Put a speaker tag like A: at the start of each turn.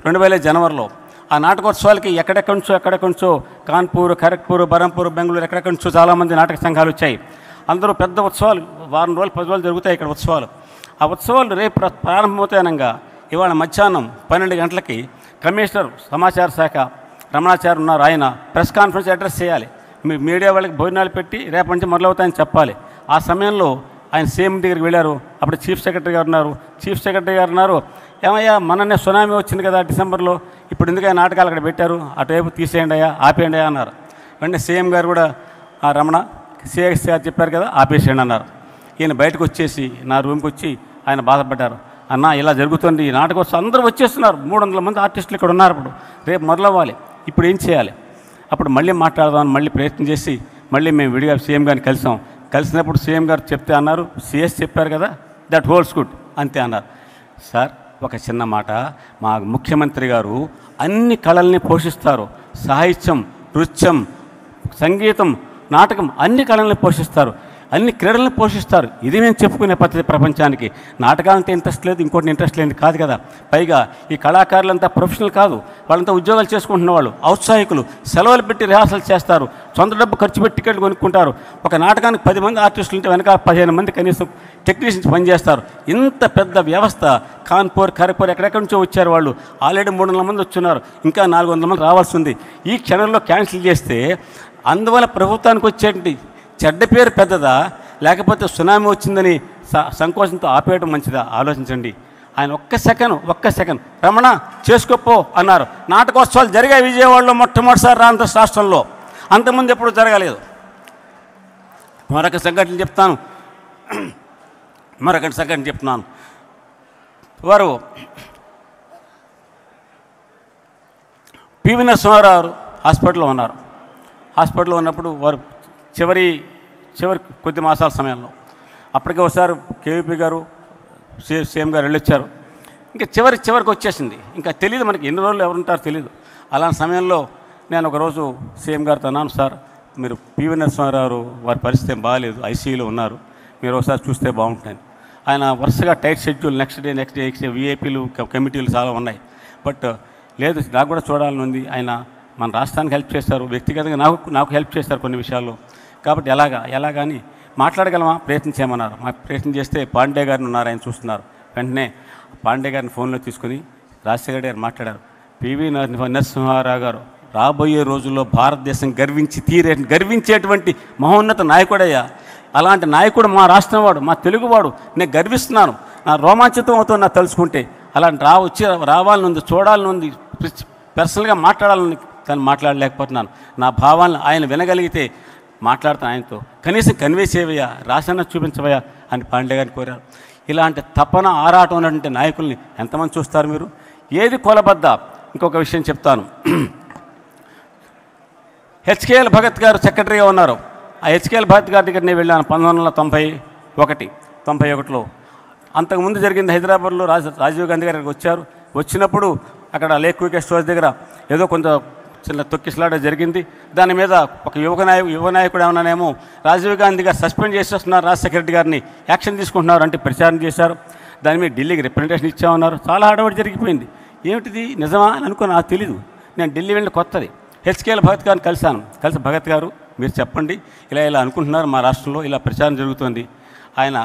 A: 2000 జనవరిలో. ఆ నాటకోత్సవాలకి ఎక్కడెక్కడి నుంచో కాన్పూర్, ఖరగ్పూర్, బరంపూర్, బెంగళూరు ఎక్కడెక్కడి నుంచో చాలామంది నాటక సంఘాలు వచ్చాయి. అందరూ పెద్ద ఉత్సవాలు, వారం రోజులు 10 రోజులు జరుగుతాయి ఇక్కడ ఉత్సవాలు. ఆ ఉత్సవాలు రేపు ప్రారంభమవుతాయనగా ఇవాళ మధ్యాహ్నం 12 గంటలకి కమిషనర్ సమాచార శాఖ రమణాచారి ఉన్నారు. ఆయన ప్రెస్ కాన్ఫరెన్స్ అడ్రస్ చేయాలి. మీడియా వాళ్ళకి భోజనాలు పెట్టి రేపటి నుంచి మొదలవుతాయని చెప్పాలి. ఆ సమయంలో ఆయన సీఎం దగ్గరికి వెళ్ళారు. అప్పుడు చీఫ్ సెక్రటరీ గారు ఉన్నారు. చీఫ్ సెక్రటరీ గారు ఉన్నారు, ఏమయ్యా మొన్ననే సునామీ వచ్చింది కదా డిసెంబర్లో, ఇప్పుడు ఎందుకు నాటకాలు అక్కడ పెట్టారు, అటువైపు తీసేయండి అయ్యా, ఆపేయండి అయ్యా అన్నారు. వెంటనే సీఎం గారు కూడా రమణ సిఎస్ గారు చెప్పారు కదా ఆపేసేయండి అన్నారు. ఈయన బయటకు వచ్చేసి నా రూమ్కి వచ్చి ఆయన బాధపడ్డారు. అన్న ఇలా జరుగుతుంది, ఈ నాటకోత్సవం అందరూ వచ్చేస్తున్నారు, 300 మంది ఆర్టిస్టులు ఇక్కడ ఉన్నారు, ఇప్పుడు రేపు మొదలవ్వాలి, ఇప్పుడు ఏం చేయాలి? అప్పుడు మళ్ళీ మాట్లాడదామని మళ్ళీ ప్రయత్నం చేసి మళ్ళీ మేము విడిగా సీఎం గారిని కలిసినప్పుడు సీఎం గారు చెప్తే అన్నారు, సిఎస్ చెప్పారు కదా, దట్ హోల్డ్స్ గుడ్ అంతే అన్నారు. సార్ ఒక చిన్న మాట, మా ముఖ్యమంత్రి గారు అన్ని కళల్ని పోషిస్తారు, సాహిత్యం, నృత్యం, సంగీతం, నాటకం అన్ని కళల్ని పోషిస్తారు, అన్ని క్రీడలను పోషిస్తారు. ఇది మేము చెప్పుకునే పద్ధతి ప్రపంచానికి. నాటకాలంటే ఇంట్రెస్ట్ లేదు, ఇంకోటి ఇంట్రెస్ట్ లేదు కాదు కదా. పైగా ఈ కళాకారులంతా ప్రొఫెషనల్ కాదు, వాళ్ళంతా ఉద్యోగాలు చేసుకుంటున్న వాళ్ళు, ఔత్సాహికులు, సెలవులు పెట్టి రిహార్సల్ చేస్తారు, సొంత డబ్బు ఖర్చు పెట్టి టికెట్లు కొనుక్కుంటారు. ఒక నాటకానికి 10 మంది ఆర్టిస్టులు ఉంటే వెనక 15 మంది కనీసం టెక్నీషియన్స్ పనిచేస్తారు. ఇంత పెద్ద వ్యవస్థ కాన్పూర్, ఖరగ్పూర్ ఎక్కడెక్కడి నుంచో వచ్చారు వాళ్ళు. ఆల్రెడీ 300 మంది వచ్చున్నారు, ఇంకా 400 మంది రావాల్సి ఉంది. ఈ క్షణంలో క్యాన్సిల్ చేస్తే అందువల్ల ప్రభుత్వానికి వచ్చేటి చెడ్డ పేరు పెద్దదా, లేకపోతే సునామీ వచ్చిందని సంకోచంతో ఆపేయడం మంచిదా? ఆలోచించండి. ఆయన ఒక్క సెకండ్ రమణ చేసుకోపో అన్నారు. నాటకోత్సవాలు జరిగాయి విజయవాడలో మొట్టమొదటిసారి ఆంధ్రప్రదేశ్ రాష్ట్రంలో, అంతకుముందు ఎప్పుడు జరగలేదు. మరొక సంఘటన చెప్తున్నాను. వారు పివి నరసింహారావు హాస్పిటల్లో ఉన్నారు. హాస్పిటల్లో ఉన్నప్పుడు వారు చివరి కొద్ది మాసాల సమయంలో అప్పటికే ఒకసారి కేవీపీ గారు సీఎం గారు వెళ్ళొచ్చారు. ఇంకా చివరికి వచ్చేసింది. ఇంకా తెలియదు మనకి ఎన్ని రోజులు ఎవరుంటారో తెలియదు. అలాంటి సమయంలో నేను ఒకరోజు సీఎం గారితో అన్నాను, సార్ మీరు పివి నరసింహారావు వారి పరిస్థితి ఏం బాగాలేదు, ఐసీయూలో ఉన్నారు, మీరు ఒకసారి చూస్తే బాగుంటుంది. ఆయన వరుసగా టైట్ షెడ్యూల్, నెక్స్ట్ డే విఐపీలు కమిటీలు చాలా ఉన్నాయి. బట్ లేదు, నాకు కూడా చూడాలని ఉంది. ఆయన మన రాష్ట్రానికి హెల్ప్ చేస్తారు, వ్యక్తిగతంగా నాకు హెల్ప్ చేస్తారు కొన్ని విషయాల్లో. కాబట్టి ఎలాగా అని మాట్లాడగలమా, ప్రయత్నం చేయమన్నారు. మాకు ప్రయత్నం చేస్తే పాండే గారిని ఉన్నారు, ఆయన చూస్తున్నారు. వెంటనే పాండే గారిని ఫోన్లో తీసుకుని రాజశేఖర్ గారు మాట్లాడారు. పివి నరసింహారావు గారు రాబోయే రోజుల్లో భారతదేశం గర్వించేటువంటి మహోన్నత నాయకుడయ్యా. అలాంటి నాయకుడు మా రాష్ట్రం వాడు, మా తెలుగువాడు. నేను గర్విస్తున్నాను, నా రోమాంచితం అవుతుంది నాకు తలుచుకుంటే. అలాంటి రావాలని ఉంది, చూడాలని ఉంది, పర్సనల్గా మాట్లాడాలని, కానీ మాట్లాడలేకపోతున్నాను. నా భావాలను ఆయన వినగలిగితే మాట్లాడతాను ఆయనతో, కనీసం కన్వే చేయవయ్యా, రాసన్న చూపించవయ్యా అని పాండే గారిని కోరారు. ఇలాంటి తపన ఆరాటం ఉన్నటువంటి నాయకుల్ని ఎంతమంది చూస్తారు మీరు? ఏది కొలబద్ద? ఇంకొక విషయం చెప్తాను. హెచ్కేఎల్ భగత్ గారు సెక్రటరీగా ఉన్నారు. ఆ హెచ్కేఎల్ భగత్ గారి దగ్గర నేను వెళ్ళాను 1991లో. అంతకుముందు జరిగింది హైదరాబాద్లో. రాజీవ్ గాంధీ గారికి వచ్చినప్పుడు అక్కడ లేక్ క్విక్ స్టోర్స్ దగ్గర ఏదో కొంత చిన్న తొక్కిసలాట జరిగింది. దాని మీద ఒక యువ నాయకుడు ఏమన్నానేమో రాజీవ్ గాంధీ గారు సస్పెండ్ చేసేస్తున్నారు, రాజశేఖర రెడ్డి గారిని యాక్షన్ తీసుకుంటున్నారు అంటే ప్రచారం చేశారు. దాని మీద ఢిల్లీకి రిప్రజెంటేషన్ ఇచ్చామన్నారు. చాలా హడావుడి జరిగిపోయింది. ఏమిటిది నిజమా అని అనుకుని నాకు తెలీదు. నేను ఢిల్లీ వెళ్ళిన కొత్తది. హెచ్కేఎల్ భగత్ గారిని కలిసి భగత్ గారు మీరు చెప్పండి, ఇలా అనుకుంటున్నారు, మా రాష్ట్రంలో ఇలా ప్రచారం జరుగుతుంది. ఆయన